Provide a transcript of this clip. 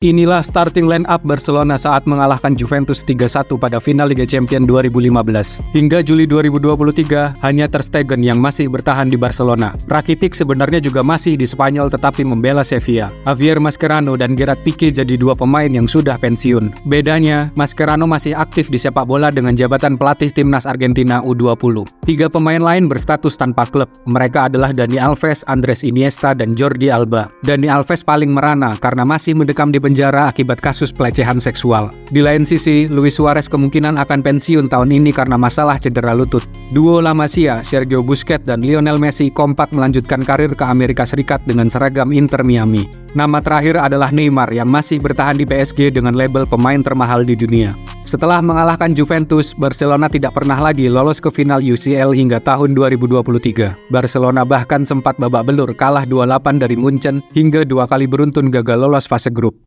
Inilah starting line-up Barcelona saat mengalahkan Juventus 3-1 pada final Liga Champions 2015. Hingga Juli 2023, hanya Ter Stegen yang masih bertahan di Barcelona. Rakitic sebenarnya juga masih di Spanyol tetapi membela Sevilla. Javier Mascherano dan Gerard Piqué jadi dua pemain yang sudah pensiun. Bedanya, Mascherano masih aktif di sepak bola dengan jabatan pelatih timnas Argentina U20. Tiga pemain lain berstatus tanpa klub. Mereka adalah Dani Alves, Andres Iniesta, dan Jordi Alba. Dani Alves paling merana karena masih mendekam di penjara akibat kasus pelecehan seksual. Di lain sisi, Luis Suarez kemungkinan akan pensiun tahun ini karena masalah cedera lutut. Duo La Masia, Sergio Busquets dan Lionel Messi kompak melanjutkan karir ke Amerika Serikat dengan seragam Inter Miami. Nama terakhir adalah Neymar yang masih bertahan di PSG dengan label pemain termahal di dunia. Setelah mengalahkan Juventus, Barcelona tidak pernah lagi lolos ke final UCL hingga tahun 2023. Barcelona bahkan sempat babak belur kalah 2-8 dari Munchen hingga 2 kali beruntun gagal lolos fase grup.